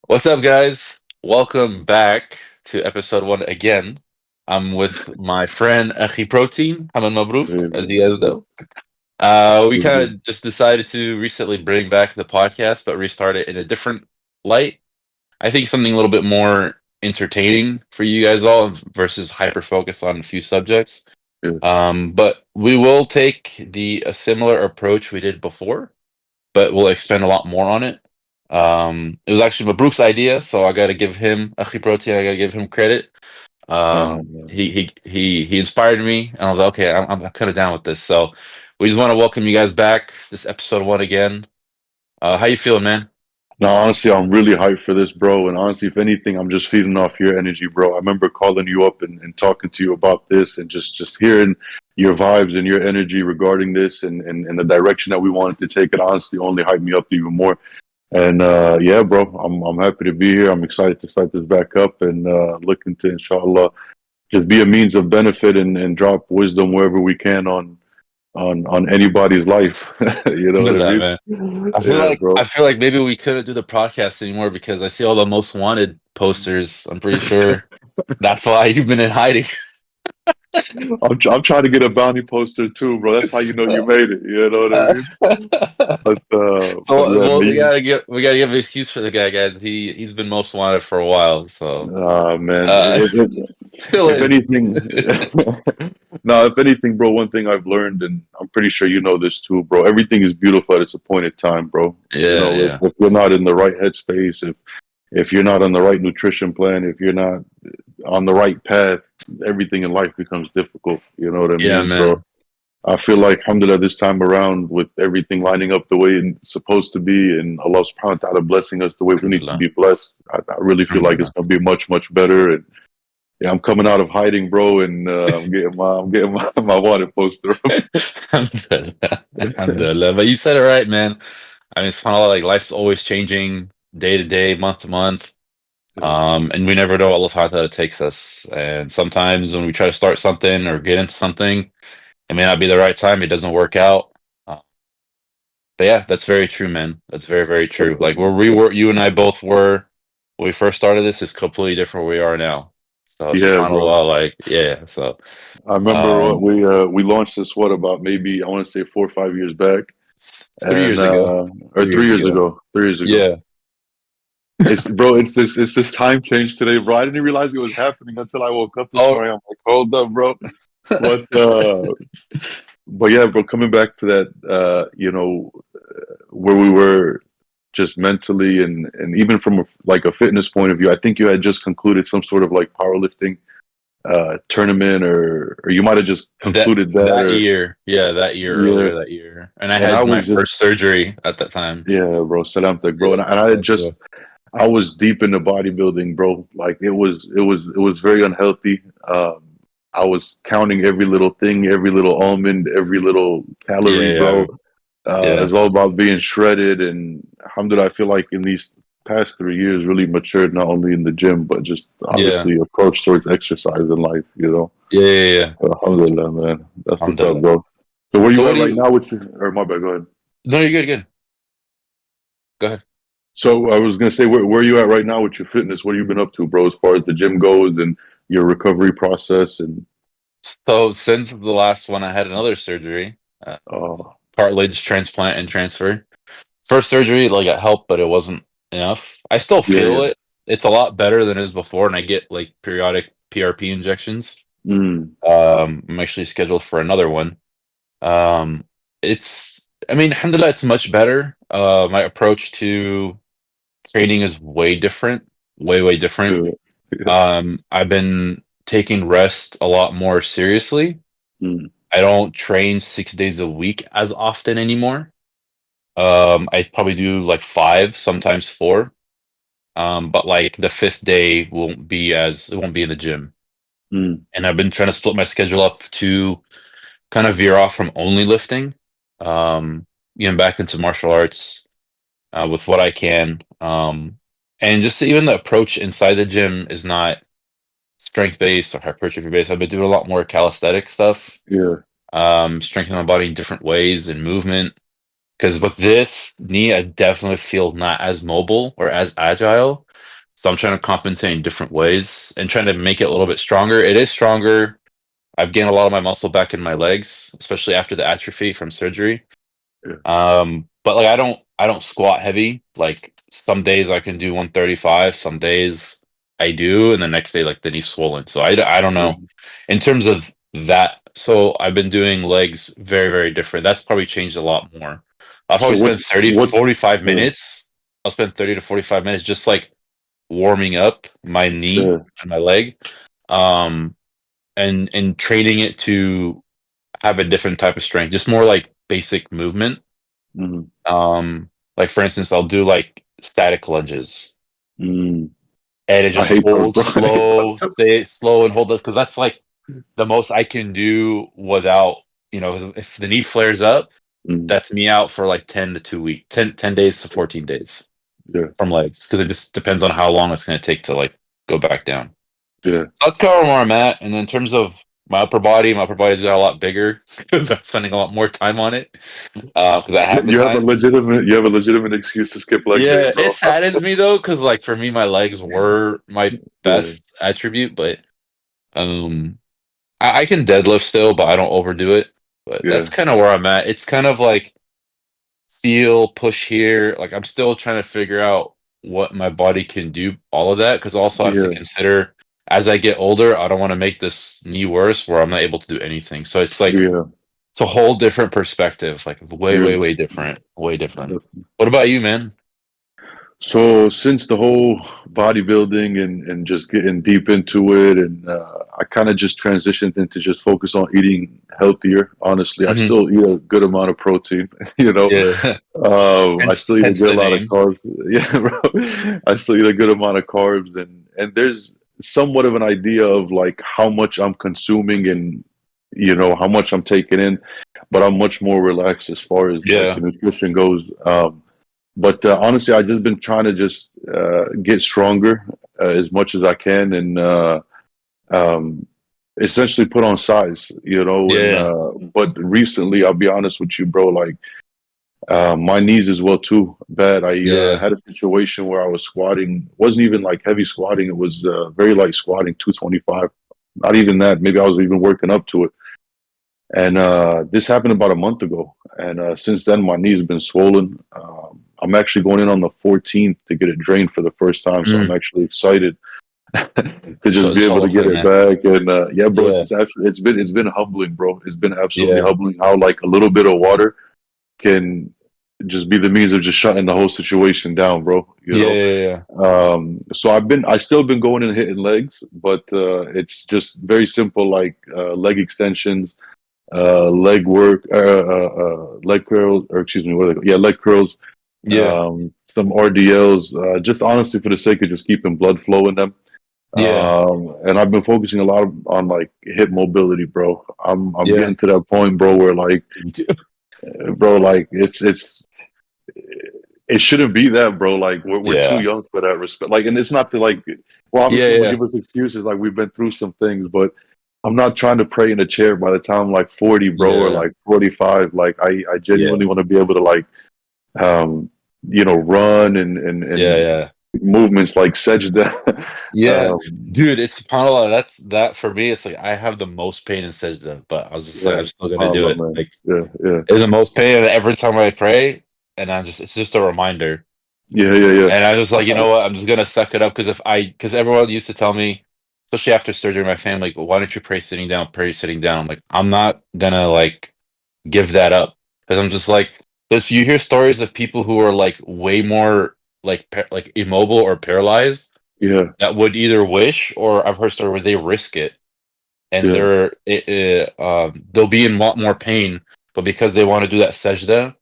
What's up, guys? Welcome back to episode one again. I'm with my friend Akhi Protein, Hamad Mabrouk, Hey, as man. you guys know. We Good, kind good. of just decided to recently bring back the podcast, but restart it in a different light. I think something a little bit more entertaining for you guys all versus hyper focus on a few subjects. Yeah. But we will take a similar approach we did before, but we'll expand a lot more on it. It was actually Mabruk's idea, so I got to give him Akhi Protein. I got to give him credit. Man. He inspired me, and I was like, okay, I'm kind of down with this. So we just want to welcome you guys back. This episode one again. How you feeling, man? No, honestly, I'm really hyped for this, bro. And honestly, if anything, I'm just feeding off your energy, bro. I remember calling you up and talking to you about this and just hearing your vibes and your energy regarding this and the direction that we wanted to take it. Honestly, only hyped me up even more. And yeah, bro, I'm happy to be here. I'm excited to start this back up and looking to, inshallah, just be a means of benefit and drop wisdom wherever we can on anybody's life. You know what I Alhamdulillah, mean? man. Yeah, bro. I feel like maybe we couldn't do the podcast anymore because I see all the most wanted posters. I'm pretty sure that's why you've been in hiding. I'm trying to get a bounty poster too, bro. That's how you know you made it. You know what I Uh, mean? But So yeah, well, me. we gotta give an excuse for the guy, guys. He's been most wanted for a while, so Man, uh, still if in. anything, no, if anything, bro. One thing I've learned, and I'm pretty sure you know this too, bro. Everything is beautiful at its appointed time, bro. You Yeah, know, yeah, if you're not in the right headspace, if you're not on the right nutrition plan, if you're not on the right path, everything in life becomes difficult. You know what I yeah, mean? So man. I feel like, alhamdulillah, this time around, with everything lining up the way it's supposed to be, and Allah subhanahu wa ta'ala blessing us the way we need to Alhamdulillah, be blessed, I really feel like it's alhamdulillah, going to be much, much better. And yeah, I'm coming out of hiding, bro, and I'm getting my wanted poster. alhamdulillah, alhamdulillah. But you said it right, man. I mean, it's kind of like life's always changing, day to day, month to month. Yeah, And we never know what Allah Subhanahu wa Ta'ala takes us. And sometimes when we try to start something or get into something, it may not be the right time. It doesn't work out. Uh, but yeah, that's very true, man. That's very, very true. Like where we were, you and I both were when we first started this is completely different where we are now. So yeah, bro. subhanAllah, like yeah. So I remember what um we launched this, what, about maybe, I want to say, 4 or 5 years back, 3 years and ago. or 3 years 3 years ago. ago, 3 years ago. Yeah. It's, bro, it's this time change today, bro. I didn't realize it was happening until I woke up this Oh, morning. I'm like, hold up, bro. But but yeah, bro, coming back to that, where we were just mentally and even from like a fitness point of view, I think you had just concluded some sort of like powerlifting tournament, or you might have just concluded that, that or year. Yeah, that year, yeah. earlier that year. And I And I had my was just, first surgery at that time. yeah, bro, salamtek, bro. Yeah. And I had Thank you. just, I was deep into bodybuilding, bro. Like it was very unhealthy. I was counting every little thing, every little almond, every little Yeah, calorie, yeah, bro. yeah. It's all about being shredded, and alhamdulillah, I feel like in these past 3 years, really matured not only in the gym but just Yeah. obviously approach towards exercise in life. You know, Yeah, yeah, yeah. alhamdulillah, man. That's what's up, Alhamdulillah. bro. So where So you what at do right you now with your? Or my bad, go ahead. No, you're good, good. Go ahead. So I was gonna say, where you at right now with your fitness? What have you been up to, bro? As far as the gym goes and your recovery process, and So since the last one, I had another surgery, uh, cartilage transplant and transfer. First surgery, like it helped, but it wasn't enough. I still yeah, feel yeah. it. It's a lot better than it was before, and I get like periodic PRP injections. Mm, I'm actually scheduled for another one. Um, I mean, alhamdulillah, it's much better. My approach to training is way different, way, way different. yeah, yeah. I've been taking rest a lot more seriously. Mm, I don't train 6 days a week as often anymore. I probably do like five, sometimes four. But like the fifth day it won't be in the gym. mm, And I've been trying to split my schedule up to kind of veer off from only lifting, um, back into martial arts with what I can. And just even the approach inside the gym is not strength based or hypertrophy based. I've been doing a lot more calisthenic stuff, yeah. strengthening my body in different ways and movement. Because with this knee, I definitely feel not as mobile or as agile. So I'm trying to compensate in different ways and trying to make it a little bit stronger. It is stronger. I've gained a lot of my muscle back in my legs, especially after the atrophy from surgery. Yeah. But like I don't squat heavy. Like some days I can do 135, some days I do, and the next day like the knee's swollen. So I don't know. Mhm. In terms of that, so I've been doing legs very, very different. That's probably changed a lot more. I'll So probably spend 30, what 45 uh, minutes. I'll spend 30 to 45 minutes just like warming up my knee uh, and my leg. Um and training it to have a different type of strength, just more like basic movement. mhm, Like for instance, I'll do like static lunges mm, and it I just hate those, hold bro. I hate slow, those. stay slow and hold up because that's like the most I can do without, if the knee flares up, Mm, that's me out for like 10 to 2 weeks, 10 days to 14 days yeah, from legs because it just depends on how long it's going to take to like go back down. yeah. That's kind of where I'm at. And in terms of my upper body's got a lot bigger because I'm spending a lot more time on it because I have the time. You have a legitimate excuse to skip leg day, Yeah, it bro. saddens me though, because like for me, my legs were my Yeah, best attribute, but um, I can deadlift still, but I don't overdo it. But yeah, that's kind of where I'm at. It's kind of like feel push here. Like I'm still trying to figure out what my body can do, all of that, because also I have to yeah, consider as I get older, I don't want to make this knee worse where I'm not able to do anything. So it's like yeah, it's a whole different perspective, like way, yeah. way, way different, way different. What about you, man? So since the whole bodybuilding and just getting deep into it, and I kind of just transitioned into just focus on eating healthier. Honestly, I Hmm. still eat a good amount of protein. You know, Yeah, I hence, still eat a hence good the lot of name. carbs. Yeah, bro. I still eat a good amount of carbs, and there's somewhat of an idea of like how much I'm consuming and how much I'm taking in, but I'm much more relaxed as far as like Yeah. the nutrition goes. But honestly, I've just been trying to just get stronger as much as I can, and um, essentially put on size, And Yeah. but recently, I'll be honest with you, bro. Like my knees as well too bad. I Yeah. had a situation where I was squatting. Wasn't even like heavy squatting. It was very light squatting, 225. Not even that. Maybe I was even working up to it. And this happened about a month ago. And since then, my knee's been swollen. I'm actually going in on the 14th to get it drained for the first time. So I'm Mm. actually excited to just So be just able all to for get it, it man. back. And yeah, bro, Yeah. it's been humbling, bro. It's been absolutely Yeah. humbling how like a little bit of water can just be the means of just shutting the whole situation down, bro. Yeah. Yeah. So I still been going and hitting legs, but it's just very simple, like leg extensions, leg work, leg curls, or excuse me, what are they called? Yeah, leg curls, Yeah. some RDLs, just honestly for the sake of just keeping blood flow in them. Yeah. And I've been focusing a lot on like hip mobility, bro. I'm Yeah. getting to that point, bro, where like, Me too. bro, like it shouldn't be that, bro. Like we're too Yeah. young for that respect. Like, and it's not to like, well, Yeah. obviously we'll Yeah. give us excuses. Like we've been through some things, but I'm not trying to pray in a chair by the time I'm like 40, bro, or Yeah. like 45. Like I Yeah. genuinely want to be able to like, um, run Yeah. and Yeah. movements like sajda. Yeah. um, Dude, it's subhanAllah. That's that for me. It's like I have the most pain in Sajda, but I was just like, yeah, I'm still gonna do subhanallah, it. man. Like Yeah, yeah, it's the most pain every time I pray, and it's just a reminder. yeah, yeah, yeah. And I was like, you Uh, know what? I'm just gonna suck it up because everyone used to tell me, especially after surgery, my family, like, why don't you pray sitting down? Pray sitting down. I'm like, I'm not gonna like give that up because I'm just like, there's you hear stories of people who are like way more like like immobile or paralyzed yeah, that would either wish or I've heard story where they risk it and yeah. they'll be in a lot more pain, but because they want to do that sajda,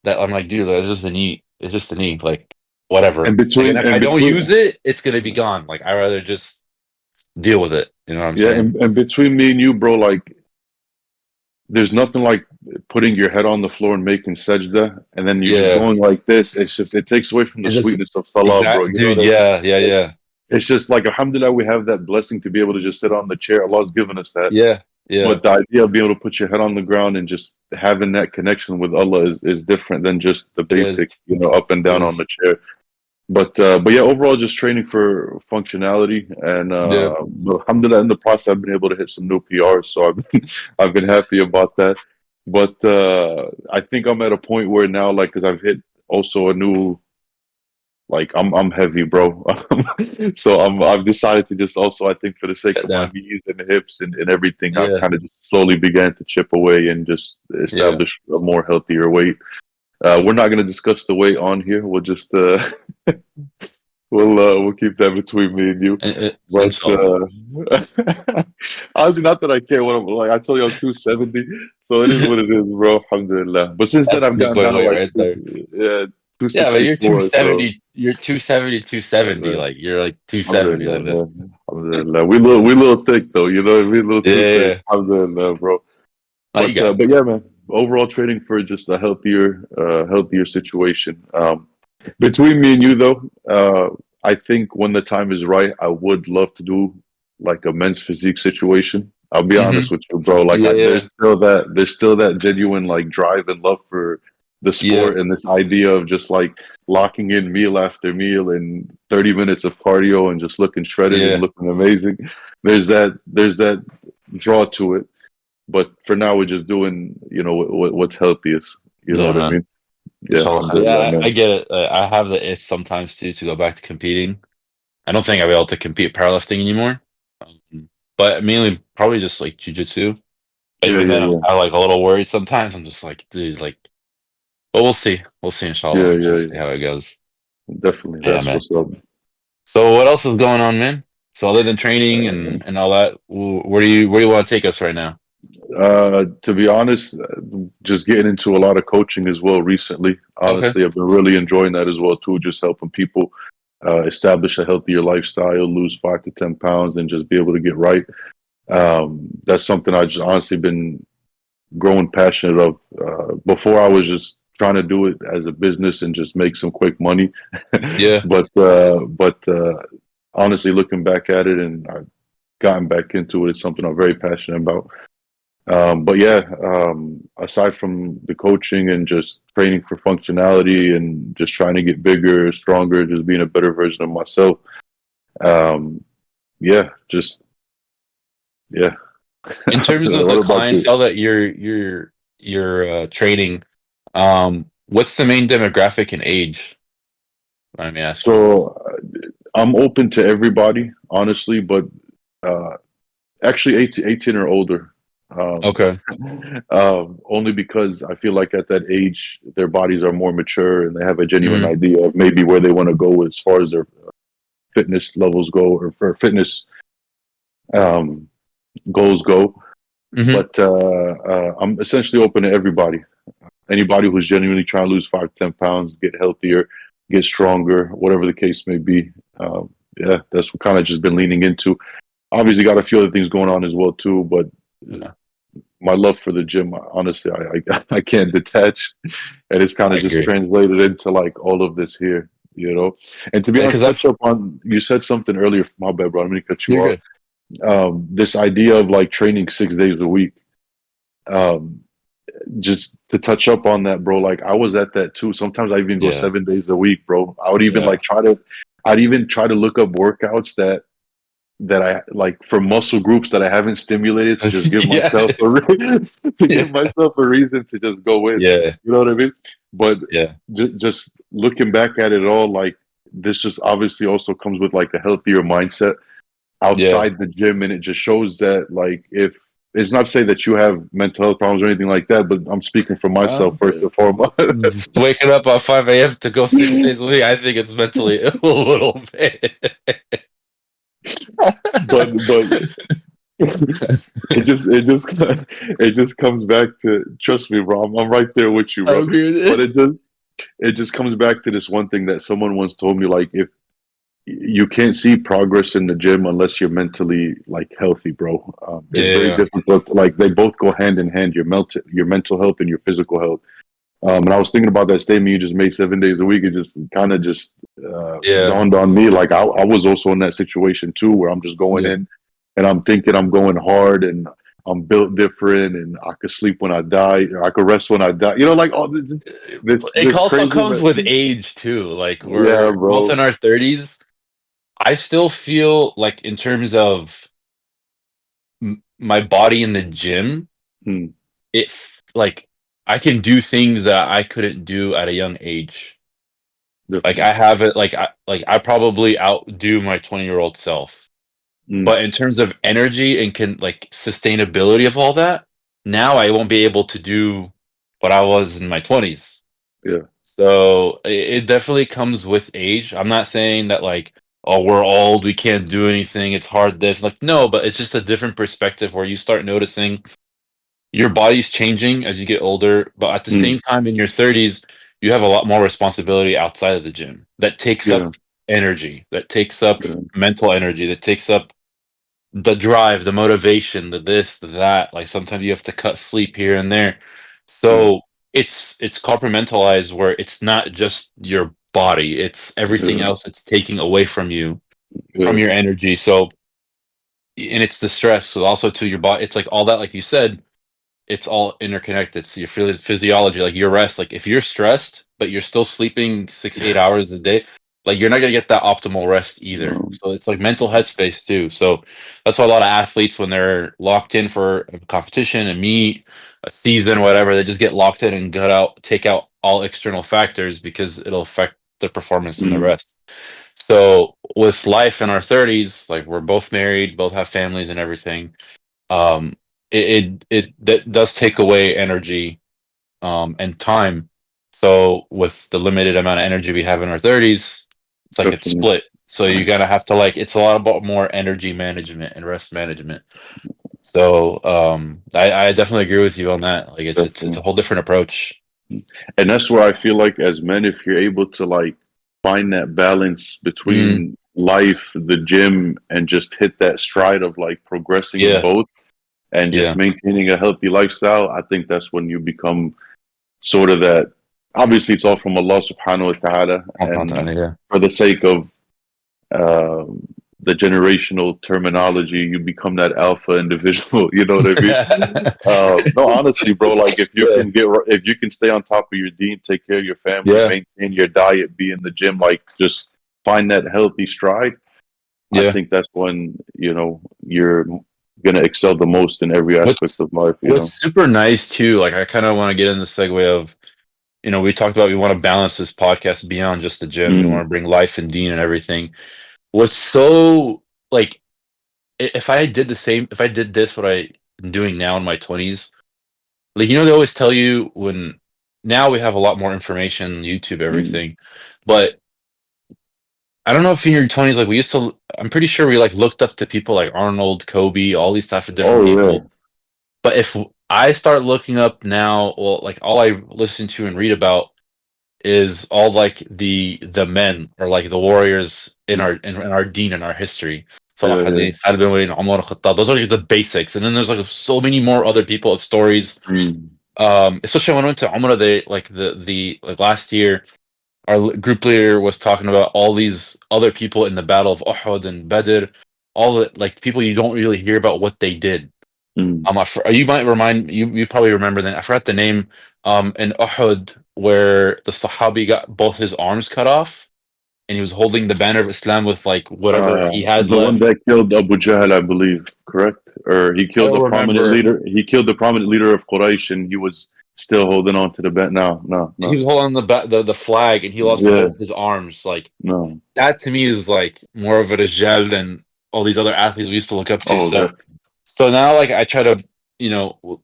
that I'm like, dude, that's just the knee. It's just the knee. Like, And whatever. Like, and between if and I don't use between it, it's gonna be gone. Like, I rather just deal with it. You know what I'm yeah, saying? and between me and you, bro, like there's nothing like putting your head on the floor and making sajda, and then you're just Yeah. going like this. It's just it takes away from the And just sweetness of salah, bro. exact, You know dude. what I mean? Yeah, yeah, yeah, It's just like alhamdulillah, we have that blessing to be able to just sit on the chair. Allah's given us that, yeah. Yeah. But the idea of being able to put your head on the ground and just having that connection with Allah is different than just the It is. basic, up and It down on is. the chair. But yeah, overall, just training for functionality, and Yeah. alhamdulillah, in the process, I've been able to hit some new PRs, so I've been, I've been happy about that. But I think I'm at a point where now, like, because I've hit also a new, like, I'm heavy, bro. So I've decided to just also, I think, for the sake Cut of my down. knees and hips and everything, I've Yeah. kind of just slowly began to chip away and just Yeah. establish a more healthier weight. We're not going to discuss the weight on here. We'll just we'll keep that between me and you. But Inshallah. honestly, not that I care what I'm like. I told you I'm 270, so it is what it is, bro. Alhamdulillah. But since then, That's a I've big gotten boy down to weight like right there. yeah, Yeah, but you're 264. So 270, you're 270, 270. uh, Like you're like 270 alhamdulillah, like this. man. Alhamdulillah. We little thick though, we a little Yeah, too yeah, thick. yeah. Alhamdulillah, bro. Oh, you got it. But yeah, man. Overall, training for just a healthier situation. Between me and you, though, I think when the time is right, I would love to do like a men's physique situation. I'll be Hmm. honest with you, bro. Like, Yeah, yeah, there's still that genuine like drive and love for the yeah, sport and this idea of just like locking in meal after meal and 30 minutes of cardio and just looking shredded and yeah. looking amazing. There's that draw to it. But for now, we're just doing, what's healthiest. You know Yeah, what I man. mean? Yeah, Inshallah. Yeah, alhamdulillah, I man. get it. I have the itch sometimes too to go back to competing. I don't think I'll be able to compete powerlifting anymore. But mainly probably just like jujitsu. But Yeah, even yeah, then, I'm yeah. kind of like a little worried sometimes. I'm just like, dude, like, but we'll see. We'll see, Yeah, inshallah. We'll yeah, see yeah. how it goes. Definitely. Yeah, That's man. what's up. So what else is going on, man? So other than training and all that, where do you want to take us right now? To be honest, just getting into a lot of coaching as well recently. Okay. Honestly, I've been really enjoying that as well too. Just helping people establish a healthier lifestyle, lose 5 to 10 pounds, and just be able to get right. That's something I just honestly been growing passionate of. Before I was just trying to do it as a business and just make some quick money, Yeah. but honestly, looking back at it and I've gotten back into it, it's something I'm very passionate about. But yeah, aside from the coaching and just training for functionality and just trying to get bigger, stronger, just being a better version of myself. Um, yeah, just yeah. In terms of What the about you? clientele that you're training, what's the main demographic and age? Let me asking. So I'm open to everybody, honestly, but uh, actually 18 or older. Um, Okay. only because I feel like at that age, their bodies are more mature and they have a genuine Mm-hmm. idea of maybe where they want to go as far as their fitness levels go or for fitness um, goals go. Mm-hmm. But I'm essentially open to everybody. Anybody who's genuinely trying to lose 5 to 10 pounds, get healthier, get stronger, whatever the case may be. Yeah, that's what kind of just been leaning into. Obviously, got a few other things going on as well too, but Yeah, my love for the gym, honestly, I can't detach, and it's kind I of just agree. translated into like all of this here, you know. And to be Because honest, touch I've up on you said something earlier. My bad, bro. I'm gonna cut you you're off. good. This idea of like training 6 days a week. Um, just to touch up on that, bro. Like I was at that too. Sometimes I even go Yeah. 7 days a week, bro. I would even Yeah. like I'd even try to look up workouts that I like for muscle groups that I haven't stimulated to just give Yeah. myself a to give Yeah. myself a reason to just go in. Yeah. You know what I mean? But Yeah. just looking back at it all, like this just obviously also comes with like a healthier mindset Yeah. outside the gym, and it just shows that like if it's not to say that you have mental health problems or anything like that, but I'm speaking for myself first and foremost. Just waking up at 5 a.m. to go 6 days a week, I think it's mentally ill a little bit. but it just comes back to trust me, bro. I'm right there with you, I bro. agree with But it. it just comes back to this one thing that someone once told me, like if you can't see progress in the gym unless you're mentally like healthy, bro. It's very Yeah. difficult. Like they both go hand in hand. Your mental health and your physical health. And I was thinking about that statement you just made 7 days a week. It just kind of just Yeah. dawned on me. Like I was also in that situation too, where I'm just going Yeah. in and I'm thinking I'm going hard and I'm built different, and I could sleep when I die, or I could rest when I die. You know, like all It this also crazy, comes but with age too. Like yeah, we're both in bro. our 30s. I still feel like in terms of my body in the gym, Hmm, like I can do things that I couldn't do at a young age. Like definitely. I have it like I probably outdo my 20-year-old self. Hmm, But in terms of energy and can like sustainability of all that, now I won't be able to do what I was in my 20s. yeah, So it definitely comes with age. I'm not saying that like, oh, we're old, we can't do anything, it's hard this. Like, no, but it's just a different perspective where you start noticing your body's changing as you get older, but at the hmm, same time in your 30s, you have a lot more responsibility outside of the gym that takes yeah, up energy, that takes up yeah, mental energy, that takes up the drive, the motivation, the this, the that. Like sometimes you have to cut sleep here and there. yeah, So it's compartmentalized where it's not just your body, it's everything yeah, else it's taking away from you, from yeah, your energy. So and it's the stress. So also to your body, it's like all that, like you said, it's all interconnected. So your physiology, like your rest, like if you're stressed, but you're still sleeping 6, 8 hours a day, like you're not gonna get that optimal rest either. no, So it's like mental headspace too. So that's why a lot of athletes, when they're locked in for a competition, a meet, a season, whatever, they just get locked in and take out all external factors because it'll affect their performance and the mm, rest. So with life in our 30s, like we're both married, both have families and everything, um it that does take away energy and time. So with the limited amount of energy we have in our 30s, it's like it's definitely, split. So you gotta have to like it's a lot about more energy management and rest management. So I definitely agree with you on that. Like it's definitely. a whole different approach. And that's where I feel like as men, if you're able to like find that balance Mm, between life, the gym, and just hit that stride of like progressing in yeah, both and just yeah. maintaining a healthy lifestyle, I think that's when you become sort of that. Obviously, it's all from Allah subhanahu wa ta'ala. And Yeah. for the sake of uh, the generational terminology, you become that alpha individual. You know what I mean? No, honestly, bro. Like Yeah. if you can stay on top of your deen, take care of your family, Yeah. maintain your diet, be in the gym, like just find that healthy stride. I Yeah. think that's when you're gonna excel the most in every aspect What's of life. what's super nice too, like I kind of want to get in the segue of we talked about we want to balance this podcast beyond just the gym. We Mm, want to bring life and Dean and everything. What's so like if I did the same, if I did this, what I'm doing now in my 20s, like they always tell you when now we have a lot more information, YouTube, mm. everything, but I don't know if in your 20s, like we used to, I'm pretty sure we like looked up to people like Arnold, Kobe, all these types of different Oh yeah, people. But if I start looking up now, well, like all I listen to and read about is all like the men or like the warriors in our deen in our history. Salah yeah, yeah. ad-Din, Khalid bin Walid, Umar al-Khattab. Those are like the basics, and then there's like so many more other people of stories. Mm. Especially when I went to Umrah, they like the like last year, our group leader was talking about all these other people in the Battle of Uhud and Badr, all the like people you don't really hear about what they did. Mm. You might remind you. You probably remember that. I forgot the name. In Uhud, where the Sahabi got both his arms cut off, and he was holding the banner of Islam with like whatever he had The one left. that killed Abu Jahl, I believe, correct? Or he I killed the don't prominent remember. leader. He killed the prominent leader of Quraysh, and he was still holding on to the bet. No, no, He no. was holding the flag, and he lost Yeah, both his arms. Like no. that to me is like more of a Rijal than all these other athletes we used to look up to. Oh, So definitely. so now like I try to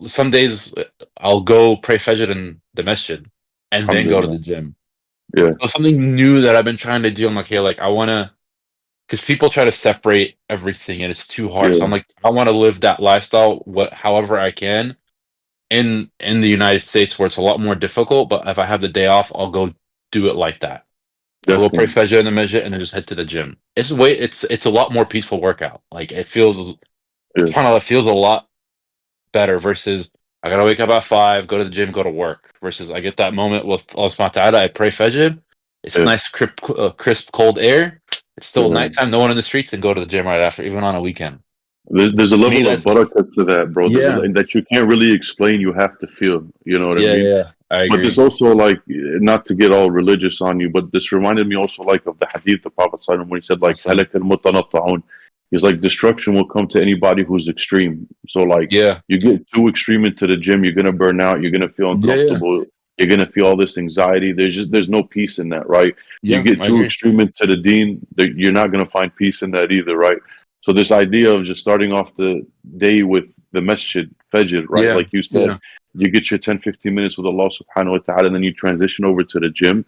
some days I'll go pray Fajr in the masjid and then go to Alhamdulillah. the gym. Yeah, So something new that I've been trying to do. I'm like, hey, like I want to, because people try to separate everything and it's too hard. So yeah, I'm like, I want to live that lifestyle, however I can, in the United States where it's a lot more difficult. But if I have the day off, I'll go do it like that. I'll go pray definitely. Fajr in the masjid and then just head to the gym. It's a lot more peaceful workout. Like it feels, Yeah, subhanAllah, it feels a lot better versus I gotta wake up at 5, go to the gym, go to work. Versus I get that moment with Allah subhanahu wa ta'ala, I pray Fajr. It's yeah, nice, crisp, cold air. It's still yeah. nighttime, no one in the streets, and go to the gym right after, even on a weekend. There's a To me, level of that's barakah to that, bro. yeah, That you can't really explain. You have to feel. You know what I yeah, mean? yeah. I But this agree. also like not to get all religious on you, but this reminded me also like of the hadith the Prophet ﷺ when he said like Awesome. halak al-mutanatta'un. He's like destruction will come to anybody who's extreme. So like Yeah, you get too extreme into the gym, you're gonna burn out, you're gonna feel yeah, yeah, uncomfortable, you're gonna feel all this anxiety. There's no peace in that, right? You yeah. get I too agree. extreme into the deen, you're not gonna find peace in that either, right? So this idea of just starting off the day with the masjid, fajr, right? Yeah, Like you said, yeah, you get your 10, 15 minutes with Allah subhanahu wa ta'ala, and then you transition over to the gym.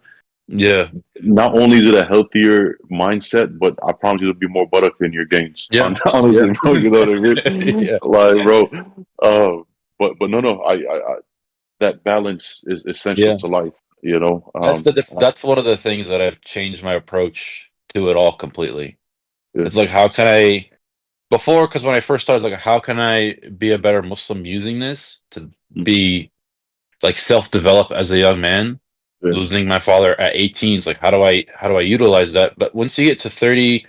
yeah, Not only is it a healthier mindset, but I promise you there'll be more barakah in your gains. yeah, yeah, Honestly, bro, you know what I mean? yeah. Like, bro, but no, I that balance is essential Yeah. to life, you know? That's one of the things that I've changed my approach to it all completely. Yeah, It's like, how can I before? Because when I first started, I was like, how can I be a better Muslim using this to mm, be like self-develop as a young man? yeah, Losing my father at 18, it's like, how do I utilize that? But once you get to 30,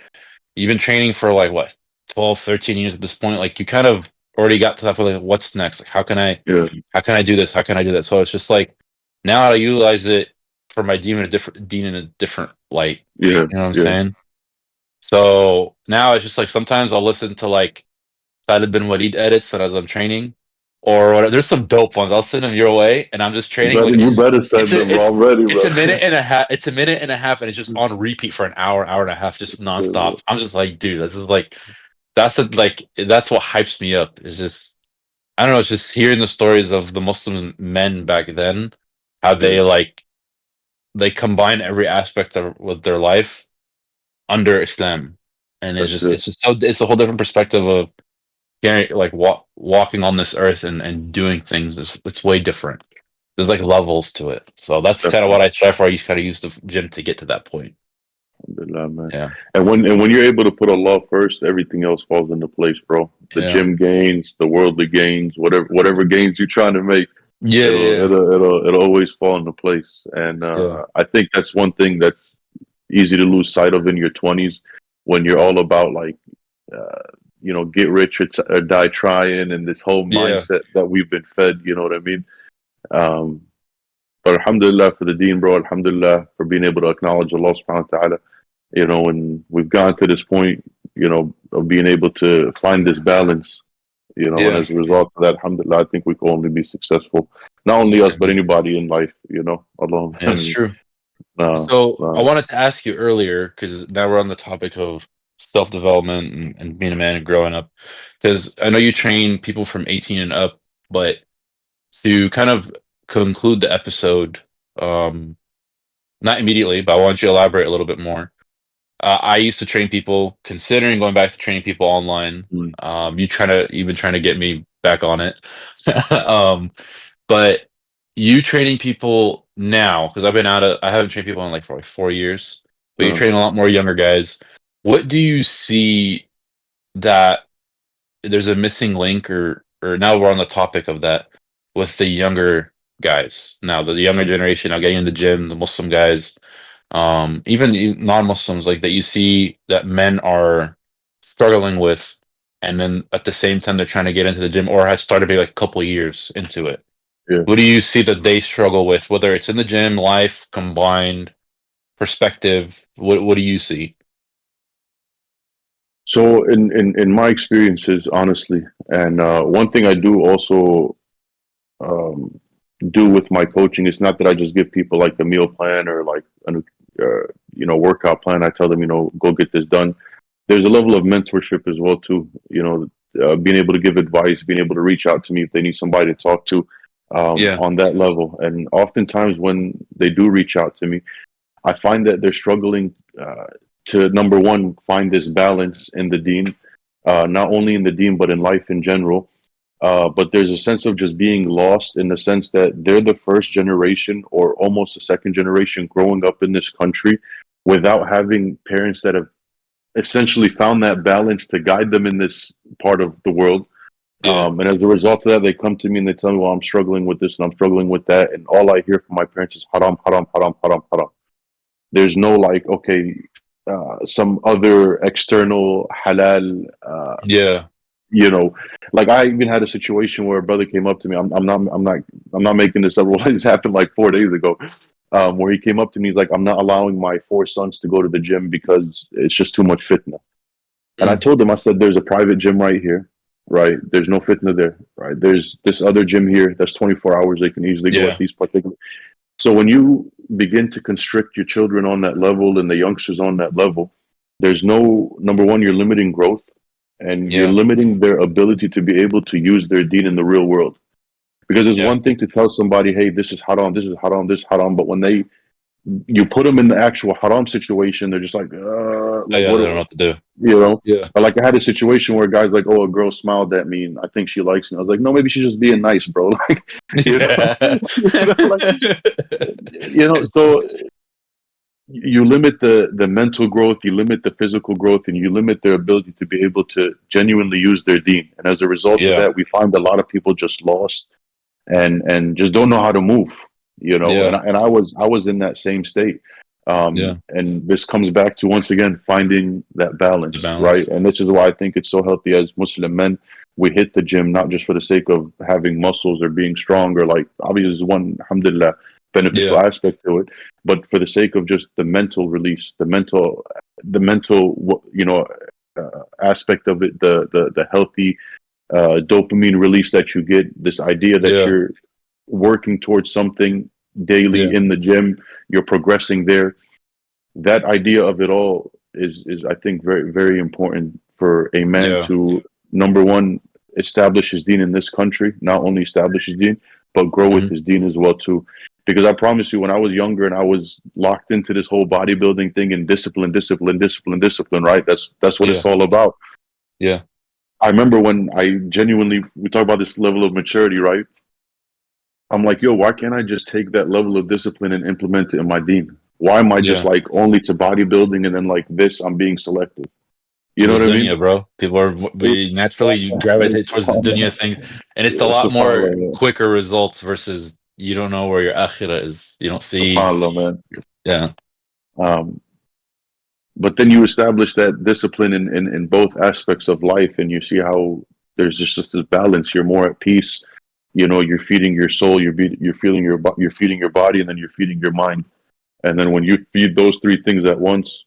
you've been training for like what, 12, 13 years at this point. Like you kind of already got to that point, like, what's next? Like, yeah, how can I do this? How can I do that? So it's just like now I utilize it for my dean in a different light. yeah, You know what I'm yeah. saying? So now it's just like sometimes I'll listen to like Khalid bin Walid edits and as I'm training, or whatever. There's some dope ones. I'll send them your way, and I'm just training. Like I'm You just better send them, bro. I'm ready, it's bro. a minute and a half. It's a minute and a half, and it's just on repeat for an hour, hour and a half, just nonstop. I'm just like, dude, this is like that's what hypes me up. It's just I don't know. It's just hearing the stories of the Muslim men back then, how Yeah, they combine every aspect of with their life under Islam, and that's it. it's a whole different perspective of like walking on this earth and doing things. It's way different. There's like levels to it, so that's kind of what Definitely. I strive for. I kind of use the gym to get to that point. Alhamdulillah, man. Yeah, And when you're able to put Allah first, everything else falls into place, bro. The yeah, gym gains, the worldly gains, whatever gains you're trying to make, yeah, it'll yeah, it'll it'll always fall into place. And yeah, I think that's one thing that's easy to lose sight of in your 20s when you're all about like uh, get rich or die trying and this whole yeah, mindset that we've been fed. You know what I mean? Um, but alhamdulillah for the deen, bro. Alhamdulillah for being able to acknowledge Allah subhanahu wa ta'ala, and we've gone to this point, of being able to find this balance, and yeah. as a result of that, alhamdulillah, I think we can only be successful. Not only us, but anybody in life, Allah. Yeah, it's true. No, So I no, wanted to ask you earlier because now we're on the topic of self-development and being a man and growing up. Because I know you train people from 18 and up, but to kind of conclude the episode, um, not immediately, but I want you to elaborate a little bit more. I used to train people, considering going back to training people online. mm, You've been trying to get me back on it. um, but you training people now, because I haven't trained people in like for like 4 years, but you no. train a lot more younger guys. What do you see that there's a missing link, or now we're on the topic of that with the younger guys now, the younger generation now getting in the gym, the Muslim guys, even non-Muslims, like that you see that men are struggling with, and then at the same time they're trying to get into the gym or has started maybe like a couple of years into it. Yeah. What do you see that they struggle with, whether it's in the gym, life, combined, perspective? What do you see? So in my experiences, honestly, and one thing I do also um, do with my coaching, it's not that I just give people like a meal plan or like workout plan. I tell them, go get this done. There's a level of mentorship as well too. Being able to give advice, being able to reach out to me if they need somebody to talk to, Yeah, on that level. And oftentimes when they do reach out to me, I find that they're struggling to number one find this balance in the deen, not only in the deen but in life in general. But there's a sense of just being lost in the sense that they're the first generation or almost the second generation growing up in this country without having parents that have essentially found that balance to guide them in this part of the world. yeah, And as a result of that, they come to me and they tell me, well, I'm struggling with this and I'm struggling with that. And all I hear from my parents is haram, haram, haram, haram, haram. There's no like, okay, some other external halal yeah, You know, like I even had a situation where a brother came up to me. I'm not making this up. This happened like 4 days ago, where he came up to me. He's like, I'm not allowing my four sons to go to the gym because it's just too much fitness. And I Mm. told him, I said, there's a private gym right here, right? There's no fitness there, right? There's this other gym here that's 24 hours. They can easily go at Yeah. these particular. So when you begin to constrict your children on that level and the youngsters on that level, there's no, number one, you're limiting growth and you're Yeah. limiting their ability to be able to use their deen in the real world. Because it's Yeah. one thing to tell somebody, hey, this is haram, this is haram, this is haram, but when you put them in the actual haram situation, they're just like Yeah. what They don't know what to do. you know? Yeah. But like I had a situation where guys like, oh, a girl smiled at me and I think she likes me. I was like, no, maybe she's just being nice, bro. Like, you know, Yeah. like, so you limit the mental growth, you limit the physical growth, and you limit their ability to be able to genuinely use their deen. And as a result of Yeah. that, we find a lot of people just lost and just don't know how to move. Yeah. And I was in that same state. Yeah. And this comes back to once again finding that The balance, right? balance. And this is why I think it's so healthy as Muslim men. We hit the gym not just for the sake of having muscles or being strong, or like obviously there's one, alhamdulillah, beneficial Yeah. aspect to it, but for the sake of just the mental release, the mental aspect of it, the healthy dopamine release that you get, this idea that Yeah. you're working towards something daily Yeah. in the gym, you're progressing there. That idea of it all is I think very very important for a man Yeah. to, number one, establish his deen in this country, not only establish his deen but grow with Mhm. his deen as well too. Because I promise you, when I was younger and I was locked into this whole bodybuilding thing and discipline, discipline, discipline, discipline, right? That's what it's Yeah. all about. Yeah. I remember when I genuinely, we talk about this level of maturity, right? I'm like, yo, why can't I just take that level of discipline and implement it in my deen? Why am I just Yeah. like only to bodybuilding and then like this, I'm being selective? You To know the what I mean? dunya, bro. People are we naturally you gravitate towards the dunya thing, and it's a lot more Subhanallah, quicker results versus you don't know where your akhirah is. You don't see. subhanallah, man. Yeah. Um, but then you establish that discipline in both aspects of life, and you see how there's just this balance. You're more at peace. You're feeding your soul. You're feeding you're feeding your body, and then you're feeding your mind. And then when you feed those three things at once,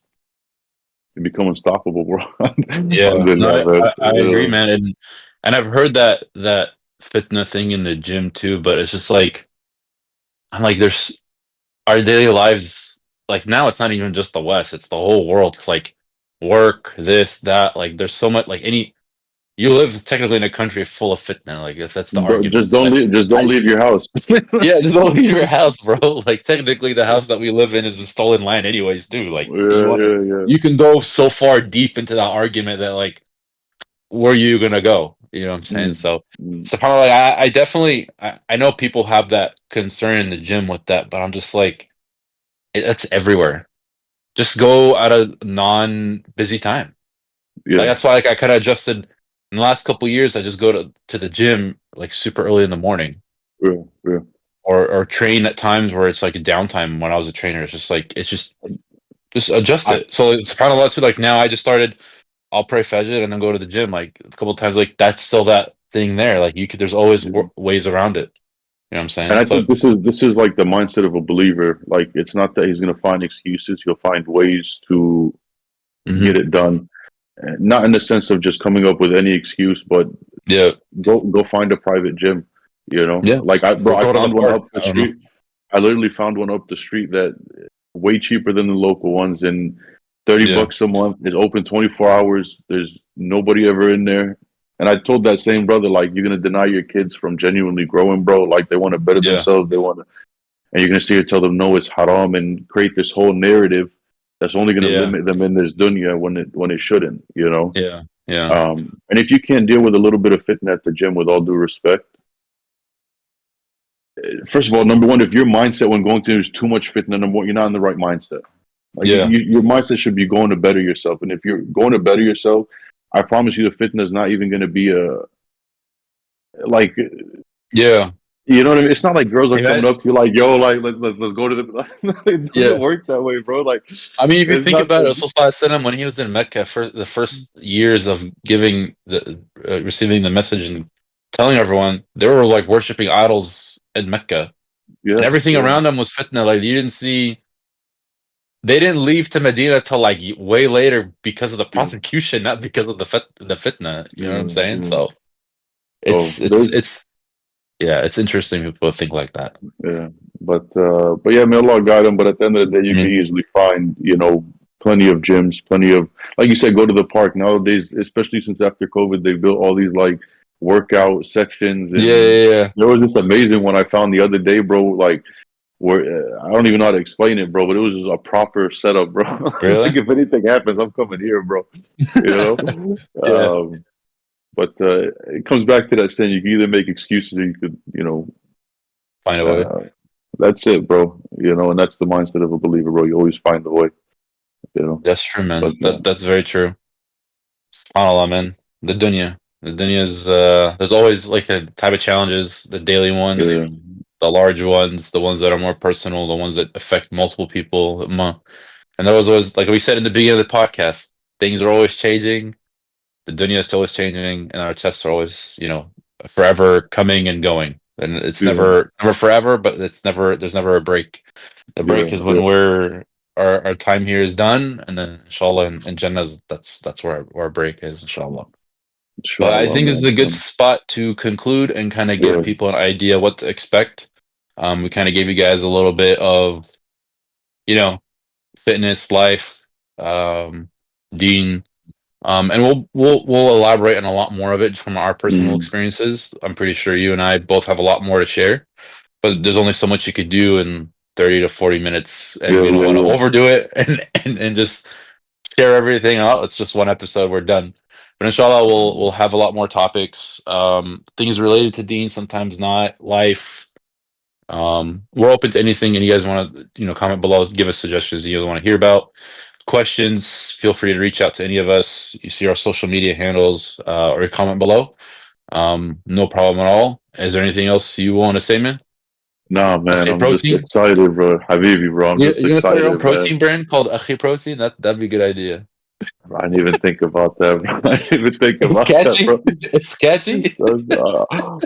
you become unstoppable, bro. Yeah. No, Alhamdulillah, man. I agree, man, and I've heard that fitna thing in the gym too, but it's just like I'm like there's our daily lives like now it's not even just the West, it's the whole world. It's like work, this, that, like there's so much like any you live technically in a country full of fitna, like if that's the Just argument. don't Like leave. Just don't I leave your house. yeah, just don't leave your house, bro. Like technically the house that we live in is a stolen land anyways, too. Like Yeah, yeah, yeah. you can go so far deep into that argument that like where you gonna go? You know what I'm saying? Mm, So mm. subhanAllah, I definitely I know people have that concern in the gym with that, but I'm just like it's everywhere. Just go at a non-busy time. Like Yeah, that's why like I kind of adjusted in the last couple years. I just go to the gym like super early in the morning, yeah, yeah. or train at times where it's like a downtime when I was a trainer. It's just like it's just adjust I, it. So it's kind of a lot too. Like now I just started. I'll pray Fajr and then go to the gym like a couple of times. Like that's still that thing there. Like you could. There's always ways around it. You know what I'm and saying? I So think this is like the mindset of a believer. Like it's not that he's gonna find excuses. He'll find ways to mhm. get it done. Not in the sense of just coming up with any excuse, but Yeah, go find a private gym. yeah. Like Or I go to the found one park. up the I don't know. street. I literally found one up the street that way cheaper than the local ones, and 30 Yeah, bucks a month. It's open 24 hours. There's nobody ever in there. And I told that same brother, like, you're gonna deny your kids from genuinely growing, bro. Like they want to better yeah, themselves. They want to, and you're gonna see her tell them no, it's haram, and create this whole narrative that's only gonna yeah, limit them in this dunya when it shouldn't, you know. yeah, yeah, And if you can't deal with a little bit of fitna at the gym, with all due respect, first of all, number one, if your mindset when going through is too much fitna, number one, you're not in the right mindset. Like yeah, your mindset should be going to better yourself, and if you're going to better yourself, I promise you, the fitna is not even going to be a like yeah. You know what I mean? It's not like girls are coming Imagine, up to you like, "Yo, like let's go to the." It doesn't yeah. work that way, bro. Like, I mean, if you it's think not about it, the. Rasul Sallallahu when he was in Mecca for the first years of giving the receiving the message and telling everyone, they were like worshiping idols in Mecca, and Yeah, everything yeah, around them was fitna. Like you didn't see, they didn't leave to Medina till like way later because of the yeah, prosecution, not because of the fitna. You know what I'm yeah, saying? yeah. So So it's there's it's yeah, it's interesting people think like that. yeah, but yeah, may Allah guide them. But at the end of the day, you can Mhm. easily find plenty of gyms, plenty of like you said, go to the park nowadays. Especially since after COVID, they built all these like workout sections, Yeah, and yeah, yeah. it was just amazing when I found the other day, bro. Like where I don't even know how to explain it, bro. But it was just a proper setup, bro. Like Really? if anything happens, I'm coming here, bro. You know. Yeah, But it comes back to that saying: you can either make excuses or you could, find a way. uh, that's it, bro. And that's the mindset of a believer, bro. You always find a way, you know. That's true, But man. That's very true. SubhanAllah, man. The dunya. The dunya is there's always like a type of challenges, the daily ones, yeah, the large ones, the ones that are more personal, the ones that affect multiple people. And that was always like we said in the beginning of the podcast, things are always changing. The dunya is always changing, and our tests are always, forever coming and going. And it's yeah, never forever, but there's never a break. The yeah, break is when yeah. our time here is done, and then inshallah in Jannah that's where our break is, inshallah. But I Inshallah, think this is a good man. spot to conclude and kind of give Yeah, people an idea what to expect. We kind of gave you guys a little bit of, you know, fitness, life, deen, and we'll elaborate on a lot more of it from our personal mm, experiences. I'm pretty sure you and I both have a lot more to share, but there's only so much you could do in 30 to 40 minutes, and yeah, we don't yeah, want to yeah. overdo it and just share everything out. It's just one episode, we're done. But inshallah, we'll have a lot more topics, things related to Dean, sometimes not, life. We're open to anything, and you guys want to, comment below, give us suggestions you want to hear about, questions. Feel free to reach out to any of us. You see our social media handles, or comment below. No problem at all. Is there anything else you want to say, man? Nah, man, Akhi I'm just Protein. excited, bro. Habibi, bro. I'm You just you gonna start your own excited, man. protein brand called Akhi Protein? That'd be a good idea. I didn't even think about that, bro. I didn't even think It's about that, catchy. bro. It's catchy.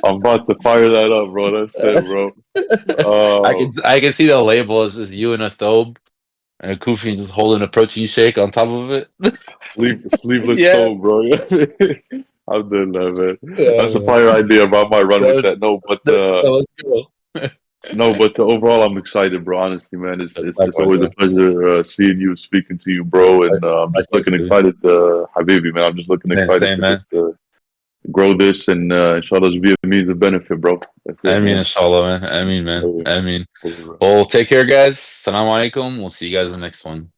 I'm about to fire that up, bro. That's it, bro. I can see the label is just you and a thobe and Kufi just holding a protein shake on top of it. Sleeveless Yeah. toe, bro. I'm doing that, man. Yeah, That's a man. fire idea, bro. I might run That with was that. No, but that was cool. no, but overall, I'm excited, bro. Honestly, man, it's Likewise, always a man. pleasure seeing you, speaking to you, bro. And I'm just Likewise, looking dude. excited, Habibi, man. I'm just looking excited Same, to man. just grow this and inshallah, just be a means of benefit, bro. That's I it, mean, man. inshallah, man. I mean, man. Yeah, I mean, yeah, bro. well, take care, guys. Salam alaikum. We'll see you guys in the next one.